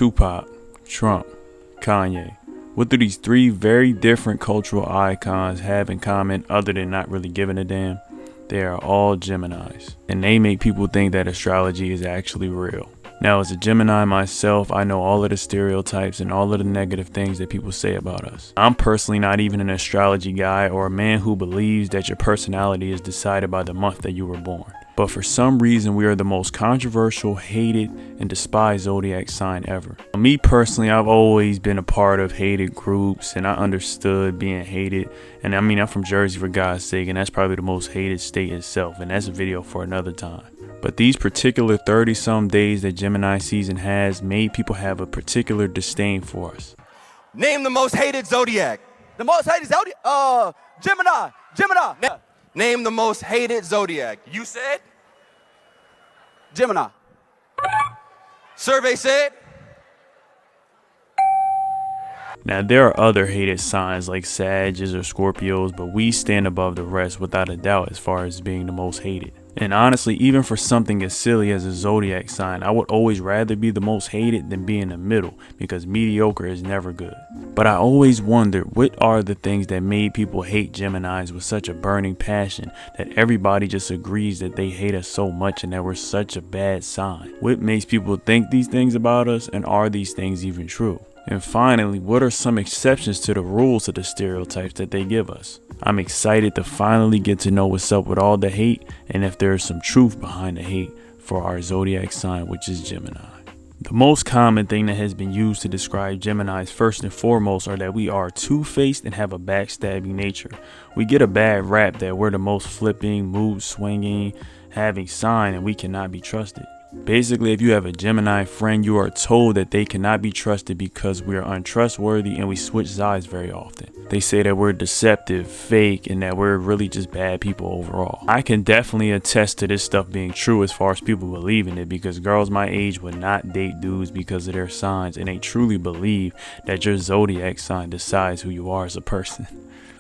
Tupac, Trump, Kanye. What do these three very different cultural icons have in common other than not really giving a damn? They are all Geminis, and they make people think that astrology is actually real. Now, as a Gemini myself, I know all of the stereotypes and all of the negative things that people say about us. I'm personally not even an astrology guy or a man who believes that your personality is decided by the month that you were born. But for some reason, we are the most controversial, hated, and despised zodiac sign ever. Me personally, I've always been a part of hated groups, and I understood being hated. And I mean, I'm from Jersey, for God's sake, and that's probably the most hated state itself, and that's a video for another time. But these particular 30-some days that Gemini season has made people have a particular disdain for us. Name the most hated zodiac. The most hated zodiac? Gemini. Name the most hated zodiac. You said? Gemini. Survey said? Now, there are other hated signs like Sagittarius or Scorpios, but we stand above the rest without a doubt as far as being the most hated. And honestly, even for something as silly as a zodiac sign, I would always rather be the most hated than be in the middle, because mediocre is never good. But I always wondered, what are the things that made people hate Geminis with such a burning passion that everybody just agrees that they hate us so much and that we're such a bad sign? What makes people think these things about us, and are these things even true? And finally, what are some exceptions to the rules of the stereotypes that they give us? I'm excited to finally get to know what's up with all the hate and if there is some truth behind the hate for our zodiac sign, which is Gemini. The most common thing that has been used to describe Geminis first and foremost are that we are two-faced and have a backstabbing nature. We get a bad rap that we're the most flipping, mood swinging, having sign, and we cannot be trusted. Basically, if you have a Gemini friend, you are told that they cannot be trusted because we are untrustworthy and we switch sides very often. They say that we're deceptive, fake, and that we're really just bad people overall. I can definitely attest to this stuff being true as far as people believing it, because girls my age would not date dudes because of their signs, and they truly believe that your zodiac sign decides who you are as a person.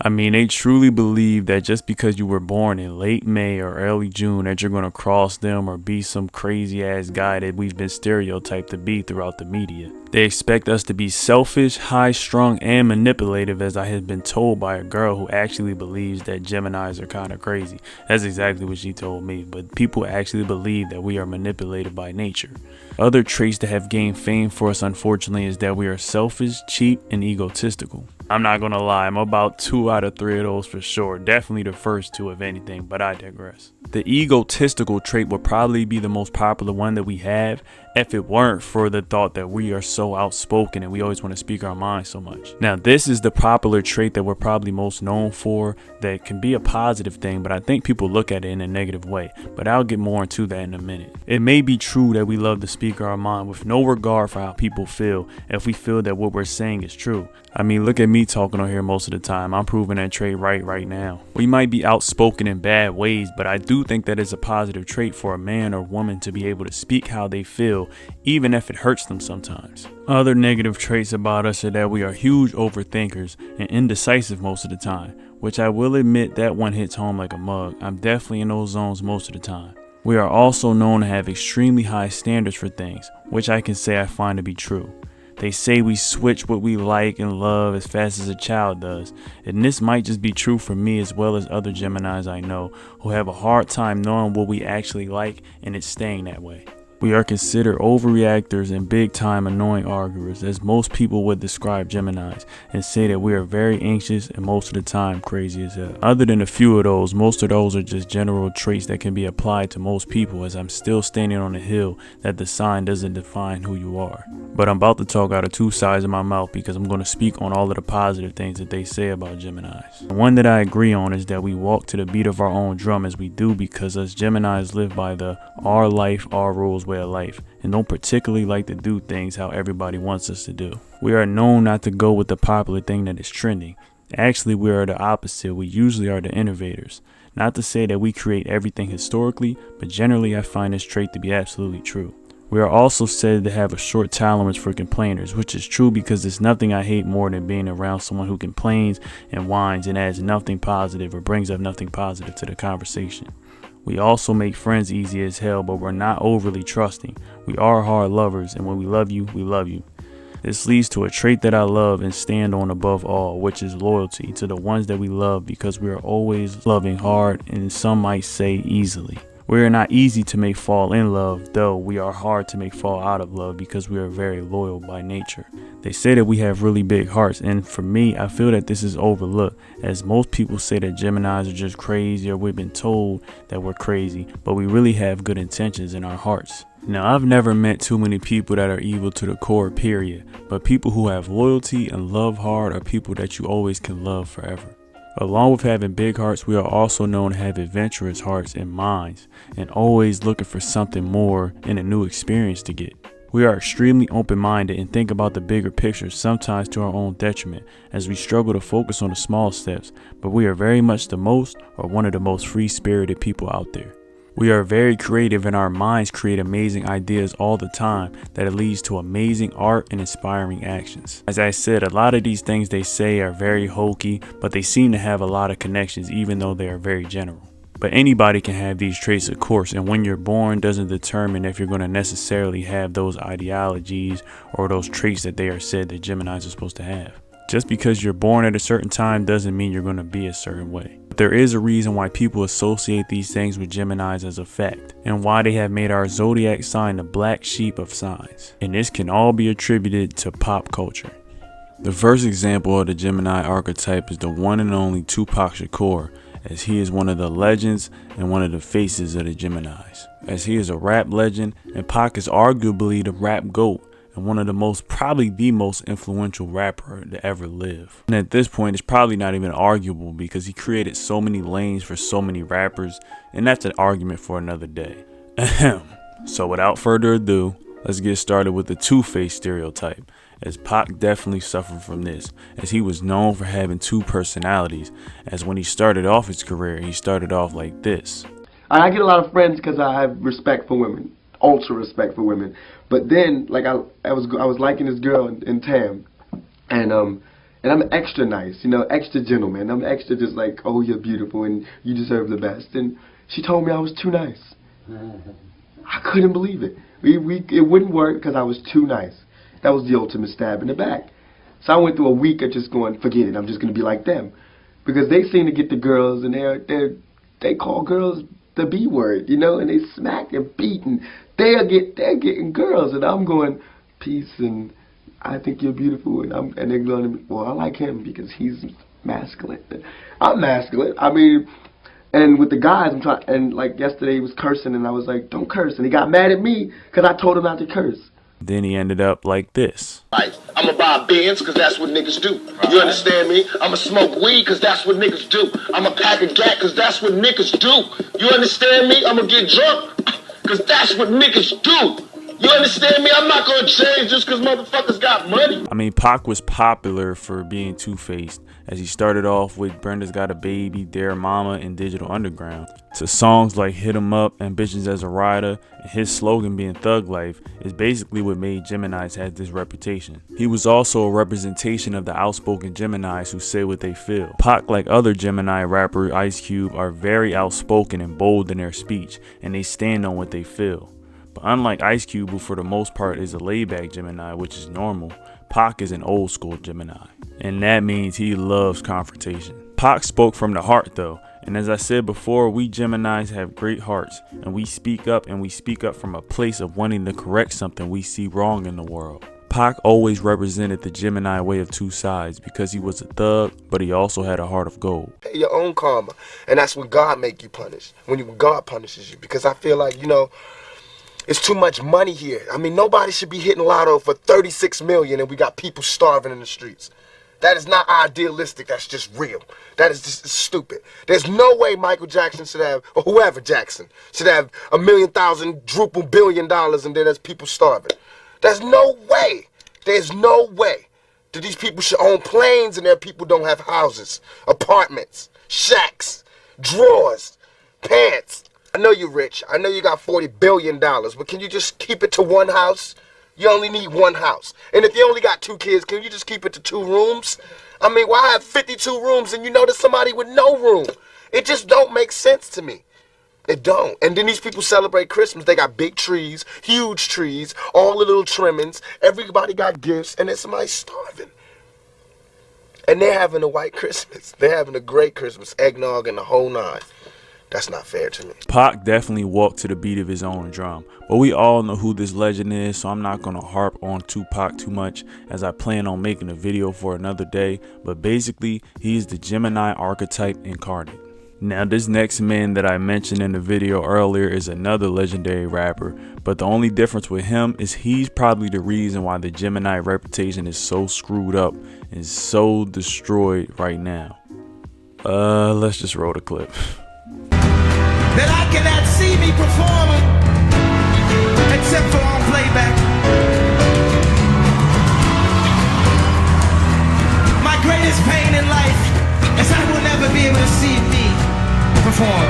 I mean, they truly believe that just because you were born in late May or early June that you're going to cross them or be some crazy ass guy that we've been stereotyped to be throughout the media. They expect us to be selfish, high-strung, and manipulative, as I have been told by a girl who actually believes that Geminis are kind of crazy. That's exactly what she told me, but people actually believe that we are manipulated by nature. Other traits that have gained fame for us, unfortunately, is that we are selfish, cheap, and egotistical. I'm not gonna lie, I'm about 2 out of 3 of those for sure. Definitely the first 2 if anything, but I digress. The egotistical trait would probably be the most popular one that we have if it weren't for the thought that we are so outspoken and we always want to speak our mind so much. Now, this is the popular trait that we're probably most known for that can be a positive thing, but I think people look at it in a negative way. But I'll get more into that in a minute. It may be true that we love to speak our mind with no regard for how people feel if we feel that what we're saying is true. I mean, look at me talking on here most of the time. I'm proving that trait right now. We might be outspoken in bad ways, but I do think that it's a positive trait for a man or woman to be able to speak how they feel, even if it hurts them sometimes. Other negative traits about us are that we are huge overthinkers and indecisive most of the time, which I will admit that one hits home like a mug. I'm definitely in those zones most of the time. We are also known to have extremely high standards for things, which I can say I find to be true. They say we switch what we like and love as fast as a child does, and this might just be true for me as well as other Geminis I know who have a hard time knowing what we actually like and it's staying that way. We are considered overreactors and big time annoying arguers, as most people would describe Geminis and say that we are very anxious and most of the time crazy as hell. Other than a few of those, most of those are just general traits that can be applied to most people, as I'm still standing on a hill that the sign doesn't define who you are. But I'm about to talk out of 2 sides of my mouth because I'm going to speak on all of the positive things that they say about Geminis. The one that I agree on is that we walk to the beat of our own drum, as we do because us Geminis live by the our life, our rules way of life, and don't particularly like to do things how everybody wants us to do. We are known not to go with the popular thing that is trending. Actually, we are the opposite. We usually are the innovators. Not to say that we create everything historically, but generally I find this trait to be absolutely true. We are also said to have a short tolerance for complainers, which is true because there's nothing I hate more than being around someone who complains and whines and adds nothing positive or brings up nothing positive to the conversation. We also make friends easy as hell, but we're not overly trusting. We are hard lovers, and when we love you, we love you. This leads to a trait that I love and stand on above all, which is loyalty to the ones that we love, because we are always loving hard and some might say easily. We are not easy to make fall in love, though we are hard to make fall out of love because we are very loyal by nature. They say that we have really big hearts, and for me, I feel that this is overlooked, as most people say that Geminis are just crazy, or we've been told that we're crazy, but we really have good intentions in our hearts. Now, I've never met too many people that are evil to the core, period, but people who have loyalty and love hard are people that you always can love forever. Along with having big hearts, we are also known to have adventurous hearts and minds, and always looking for something more and a new experience to get. We are extremely open-minded and think about the bigger picture, sometimes to our own detriment, as we struggle to focus on the small steps, but we are very much the most, or one of the most free-spirited people out there. We are very creative, and our minds create amazing ideas all the time that it leads to amazing art and inspiring actions. As I said, a lot of these things they say are very hokey, but they seem to have a lot of connections even though they are very general. But anybody can have these traits, of course, and when you're born doesn't determine if you're going to necessarily have those ideologies or those traits that they are said that Geminis are supposed to have. Just because you're born at a certain time doesn't mean you're going to be a certain way. But there is a reason why people associate these things with Geminis as a fact, and why they have made our zodiac sign the black sheep of signs. And this can all be attributed to pop culture. The first example of the Gemini archetype is the one and only Tupac Shakur, as he is one of the legends and one of the faces of the Geminis. As he is a rap legend, and Pac is arguably the rap GOAT, and one of the most, probably the most influential rapper to ever live. And at this point, it's probably not even arguable because he created so many lanes for so many rappers, and that's an argument for another day. Ahem. So without further ado, let's get started with the two-faced stereotype, as Pac definitely suffered from this, as he was known for having two personalities, as when he started off his career, he started off like this. I get a lot of friends because I have respect for women. Ultra respect for women, but then like I was liking this girl in Tam, and I'm extra nice, you know, extra gentleman. I'm extra just like, oh, you're beautiful and you deserve the best. And she told me I was too nice. I couldn't believe it. It wouldn't work because I was too nice. That was the ultimate stab in the back. So I went through a week of just going, forget it. I'm just gonna be like them, because they seem to get the girls and they call girls the B word, you know, and they smack and beat, and they're getting girls, and I'm going, peace, and I think you're beautiful, and they're going, well, I like him because he's masculine. I'm masculine. I mean, and with the guys, I'm trying, and like yesterday he was cursing, and I was like, don't curse, and he got mad at me because I told him not to curse. Then he ended up like this. I'ma buy Benz because that's what niggas do. You understand me? I'ma smoke weed because that's what niggas do. I'ma pack a gat because that's what niggas do. You understand me? I'ma get drunk because that's what niggas do. You understand me? I'm not gonna change just because motherfuckers got money. I mean, Pac was popular for being two-faced, as he started off with Brenda's Got a Baby, Dear Mama, and Digital Underground, to songs like Hit 'Em Up and Bitches as a Rider, and his slogan being Thug Life is basically what made Geminis have this reputation. He was also a representation of the outspoken Geminis who say what they feel. Pac, like other Gemini rapper Ice Cube, are very outspoken and bold in their speech, and they stand on what they feel. But unlike Ice Cube, who for the most part is a laid-back Gemini, which is normal, Pac is an old-school Gemini, and that means he loves confrontation. Pac spoke from the heart though, and as I said before, we Geminis have great hearts, and we speak up from a place of wanting to correct something we see wrong in the world. Pac always represented the Gemini way of two sides because he was a thug, but he also had a heart of gold. Your own karma, and that's when God make you punish, when God punishes you, because I feel like, you know, it's too much money here. I mean, nobody should be hitting lotto for 36 million and we got people starving in the streets. That is not idealistic, that's just real. That is just stupid. There's no way Michael Jackson should have, or whoever Jackson, should have $1,000,000 billion and then there's people starving. There's no way. There's no way that these people should own planes and their people don't have houses, apartments, shacks, drawers, pants. I know you're rich. I know you got $40 billion, but can you just keep it to one house? You only need one house. And if you only got 2 kids, can you just keep it to 2 rooms? I mean, why have 52 rooms and you know there's somebody with no room? It just don't make sense to me. It don't. And then these people celebrate Christmas. They got big trees, huge trees, all the little trimmings. Everybody got gifts, and then somebody's starving. And they're having a white Christmas. They're having a great Christmas, eggnog and the whole nine. That's not fair to me. Pac definitely walked to the beat of his own drum, but we all know who this legend is, so I'm not going to harp on Tupac too much, as I plan on making a video for another day. But basically, he is the Gemini archetype incarnate. Now, this next man that I mentioned in the video earlier is another legendary rapper, but the only difference with him is he's probably the reason why the Gemini reputation is so screwed up and so destroyed right now. Let's just roll the clip. That I cannot see me performing except for on playback. My greatest pain in life is I will never be able to see me perform.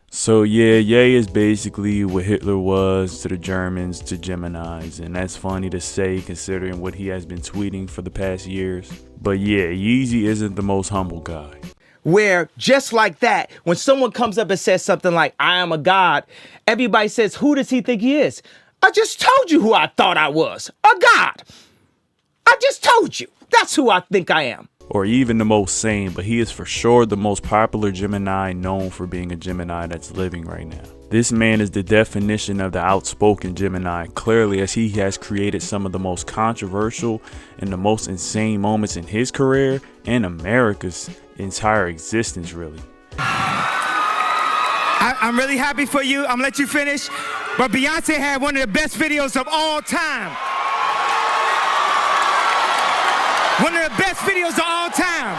So yeah, Ye is basically what Hitler was to the Germans, to Geminis, and that's funny to say considering what he has been tweeting for the past years. But yeah, Yeezy isn't the most humble guy. Where just like that, when someone comes up and says something like, I am a god, everybody says, who does he think he is? I just told you who I thought I was, a god. I just told you, that's who I think I am. Or even the most sane, but he is for sure the most popular Gemini known for being a Gemini that's living right now. This man is the definition of the outspoken Gemini, clearly, as he has created some of the most controversial and the most insane moments in his career and America's entire existence, really. I'm really happy for you. I'm gonna let you finish. But Beyonce had one of the best videos of all time. One of the best videos of all time.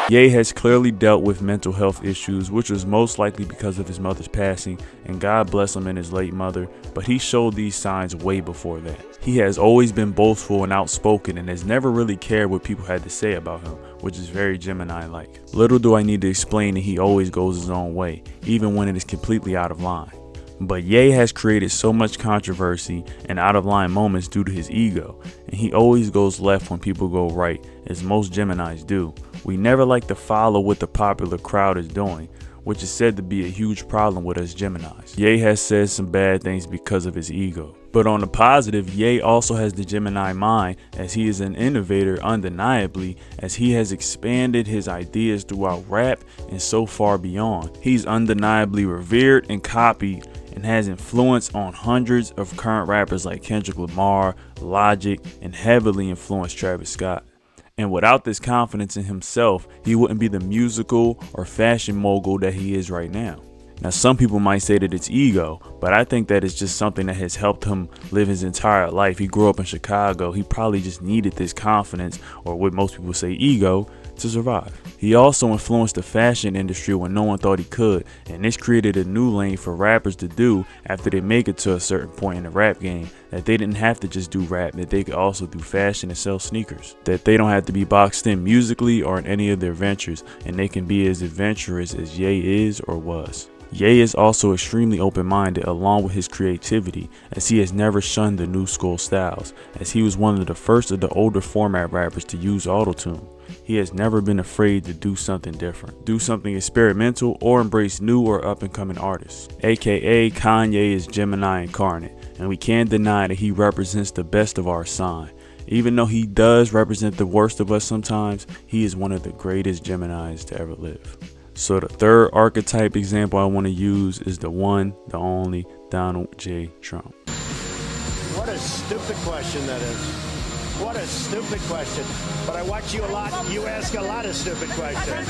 Ye has clearly dealt with mental health issues, which was most likely because of his mother's passing, and God bless him and his late mother, but he showed these signs way before that. He has always been boastful and outspoken and has never really cared what people had to say about him, which is very Gemini-like. Little do I need to explain that he always goes his own way, even when it is completely out of line. But Ye has created so much controversy and out of line moments due to his ego, and he always goes left when people go right, as most Geminis do. We never like to follow what the popular crowd is doing, which is said to be a huge problem with us Geminis. Ye has said some bad things because of his ego. But on the positive, Ye also has the Gemini mind, as he is an innovator undeniably, as he has expanded his ideas throughout rap and so far beyond. He's undeniably revered and copied, and has influence on hundreds of current rappers like Kendrick Lamar, Logic, and heavily influenced Travis Scott. And without this confidence in himself, he wouldn't be the musical or fashion mogul that he is right now. Now, some people might say that it's ego, but I think that it's just something that has helped him live his entire life. He grew up in Chicago. He probably just needed this confidence, or what most people say ego, to survive. He also influenced the fashion industry when no one thought he could, and this created a new lane for rappers to do after they make it to a certain point in the rap game, that they didn't have to just do rap, that they could also do fashion and sell sneakers, that they don't have to be boxed in musically or in any of their ventures, and they can be as adventurous as Ye is or was. Ye is also extremely open-minded along with his creativity, as he has never shunned the new school styles, as he was one of the first of the older format rappers to use autotune. He has never been afraid to do something different, do something experimental, or embrace new or up-and-coming artists. AKA Kanye is Gemini incarnate, and we can't deny that he represents the best of our sign. Even though he does represent the worst of us sometimes, he is one of the greatest Geminis to ever live. So the third archetype example I want to use is the one, the only Donald J. Trump. What a stupid question that is. What a stupid question. But I watch you a lot. You ask a lot of stupid questions.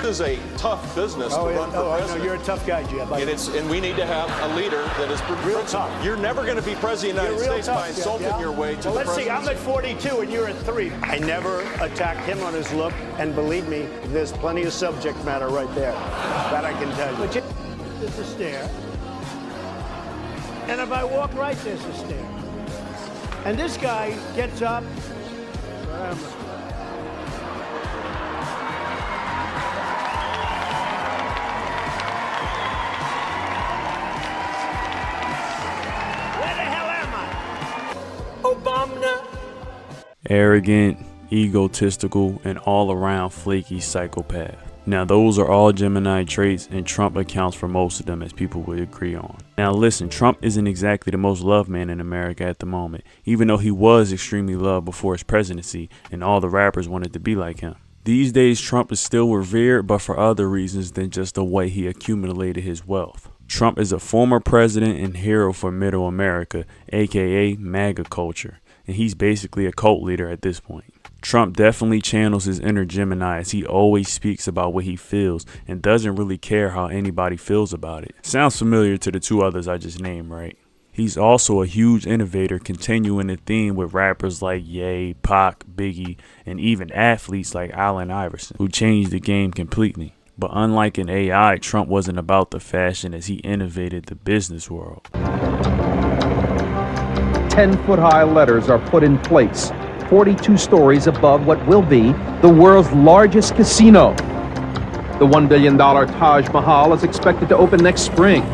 This is a tough business to run for president. You're a tough guy, Jim. And we need to have a leader that is real tough. You're never going to be president of the United States by insulting your way to the presidency. Let's see, I'm at 42 and you're at 3. I never attacked him on his look, and believe me, there's plenty of subject matter right there. That I can tell you. There's a stair. And if I walk right, there's a stair. And this guy gets up. Obama. Arrogant, egotistical, and all-around flaky psychopath. Now those are all Gemini traits, and Trump accounts for most of them, as people would agree on. Now listen, Trump isn't exactly the most loved man in America at the moment, even though he was extremely loved before his presidency and all the rappers wanted to be like him. These days Trump is still revered, but for other reasons than just the way he accumulated his wealth. Trump is a former president and hero for middle America, aka MAGA culture, and he's basically a cult leader at this point. Trump definitely channels his inner Gemini, as he always speaks about what he feels and doesn't really care how anybody feels about it. Sounds familiar to the two others I just named, right? He's also a huge innovator, continuing the theme with rappers like Ye, Pac, Biggie, and even athletes like Allen Iverson, who changed the game completely. But unlike an AI, Trump wasn't about the fashion, as he innovated the business world. 10-foot-high letters are put in place, 42 stories above what will be the world's largest casino. The $1 billion Taj Mahal is expected to open next spring.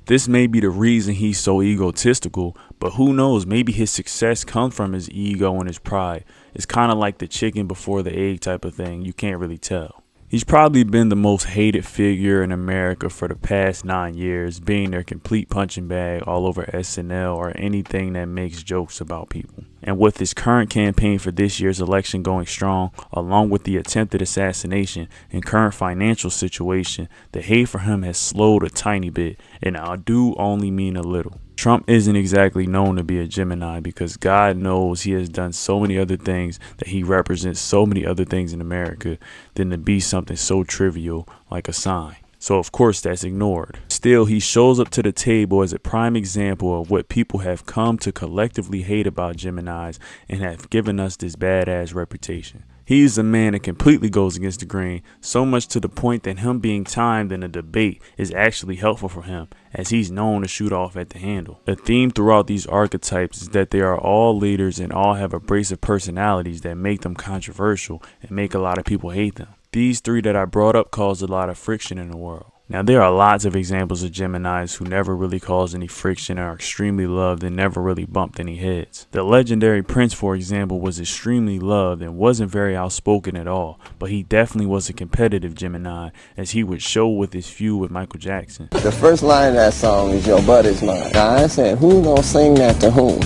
This may be the reason he's so egotistical, but who knows, maybe his success comes from his ego and his pride. It's kind of like the chicken before the egg type of thing, you can't really tell. He's probably been the most hated figure in America for the past 9 years, being their complete punching bag all over SNL or anything that makes jokes about people. And with his current campaign for this year's election going strong, along with the attempted assassination and current financial situation, the hate for him has slowed a tiny bit, and I do only mean a little. Trump isn't exactly known to be a Gemini, because God knows he has done so many other things, that he represents so many other things in America, than to be something so trivial like a sign. So of course that's ignored. Still, he shows up to the table as a prime example of what people have come to collectively hate about Geminis and have given us this badass reputation. He's a man that completely goes against the grain, so much to the point that him being timed in a debate is actually helpful for him, as he's known to shoot off at the handle. A theme throughout these archetypes is that they are all leaders and all have abrasive personalities that make them controversial and make a lot of people hate them. These three that I brought up cause a lot of friction in the world. Now there are lots of examples of Geminis who never really caused any friction, are extremely loved, and never really bumped any heads. The legendary Prince, for example, was extremely loved and wasn't very outspoken at all, but he definitely was a competitive Gemini, as he would show with his feud with Michael Jackson. The first line of that song is "Your butt is mine." Now I said, who gonna sing that to whom?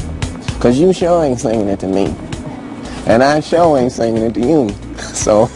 Cause you sure ain't singing it to me, and I sure ain't singing it to you. So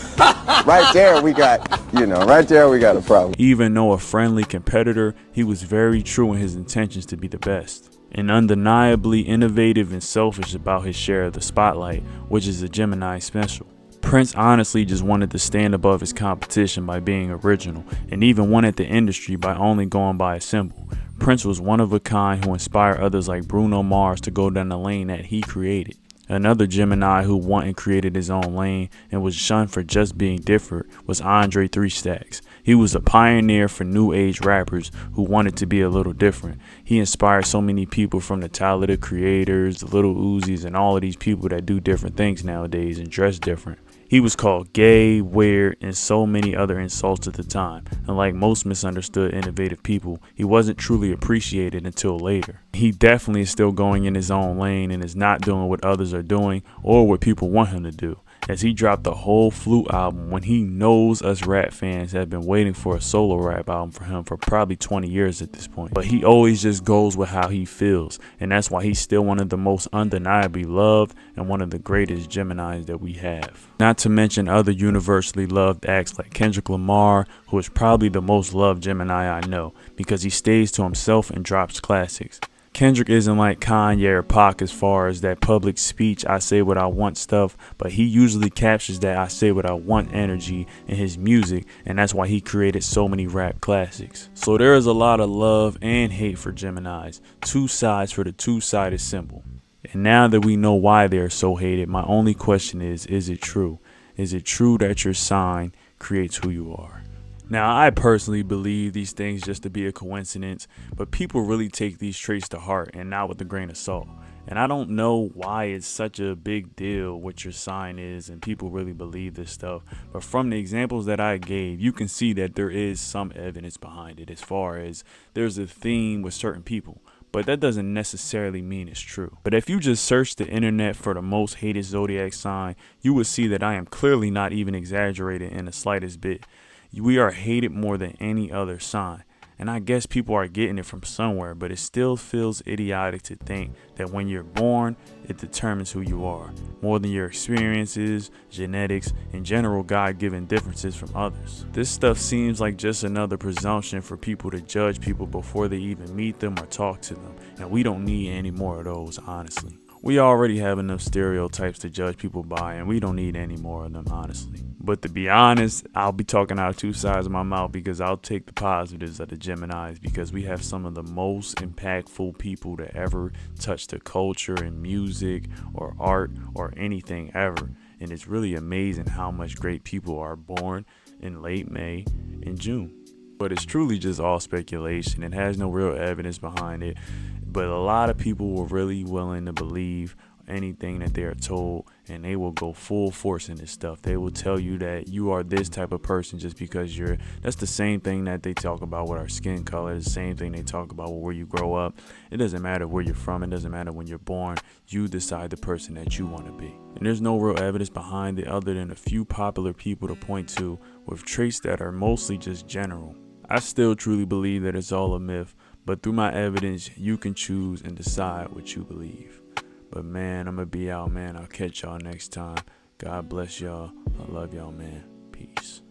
right there we got, right there we got a problem. Even though a friendly competitor, he was very true in his intentions to be the best, and undeniably innovative and selfish about his share of the spotlight, which is a Gemini special. Prince honestly just wanted to stand above his competition by being original, and even won at the industry by only going by a symbol. Prince was one of a kind who inspired others like Bruno Mars to go down the lane that he created. Another Gemini who won and created his own lane and was shunned for just being different was Andre 3 Stacks. He was a pioneer for new age rappers who wanted to be a little different. He inspired so many people, from the Tyler the Creators, the Little Uzis, and all of these people that do different things nowadays and dress different. He was called gay, weird, and so many other insults at the time, and like most misunderstood innovative people, he wasn't truly appreciated until later. He definitely is still going in his own lane and is not doing what others are doing or what people want him to do, as he dropped the whole Flute album when he knows us rap fans have been waiting for a solo rap album for him for probably 20 years at this point. But he always just goes with how he feels, and that's why he's still one of the most undeniably loved and one of the greatest Geminis that we have. Not to mention other universally loved acts like Kendrick Lamar, who is probably the most loved Gemini I know, because he stays to himself and drops classics. Kendrick isn't like Kanye or Pac as far as that public speech, I say what I want stuff, but he usually captures that I say what I want energy in his music, and that's why he created so many rap classics. So there is a lot of love and hate for Geminis, two sides for the two-sided symbol. And now that we know why they are so hated, my only question is it true? Is it true that your sign creates who you are? Now, I personally believe these things just to be a coincidence, but people really take these traits to heart and not with a grain of salt. And I don't know why it's such a big deal what your sign is and people really believe this stuff. But from the examples that I gave, you can see that there is some evidence behind it, as far as there's a theme with certain people. But that doesn't necessarily mean it's true. But if you just search the internet for the most hated zodiac sign, you will see that I am clearly not even exaggerating in the slightest bit. We are hated more than any other sign. And I guess people are getting it from somewhere, but it still feels idiotic to think that when you're born, it determines who you are, more than your experiences, genetics, and general God-given differences from others. This stuff seems like just another presumption for people to judge people before they even meet them or talk to them, and we don't need any more of those, honestly. We already have enough stereotypes to judge people by, and we don't need any more of them, honestly. But to be honest, I'll be talking out of two sides of my mouth because I'll take the positives of the Geminis, because we have some of the most impactful people to ever touch the culture and music or art or anything ever. And it's really amazing how much great people are born in late May and June. But it's truly just all speculation. It has no real evidence behind it. But a lot of people were really willing to believe anything that they're told, and they will go full force in this stuff. They will tell you that you are this type of person just because that's the same thing that they talk about with our skin color. It's the same thing they talk about with where you grow up. It doesn't matter where you're from. It doesn't matter when you're born. You decide the person that you want to be. And there's no real evidence behind it other than a few popular people to point to with traits that are mostly just general. I still truly believe that it's all a myth, but through my evidence, you can choose and decide what you believe. But man, I'm gonna be out, man. I'll catch y'all next time. God bless y'all. I love y'all, man. Peace.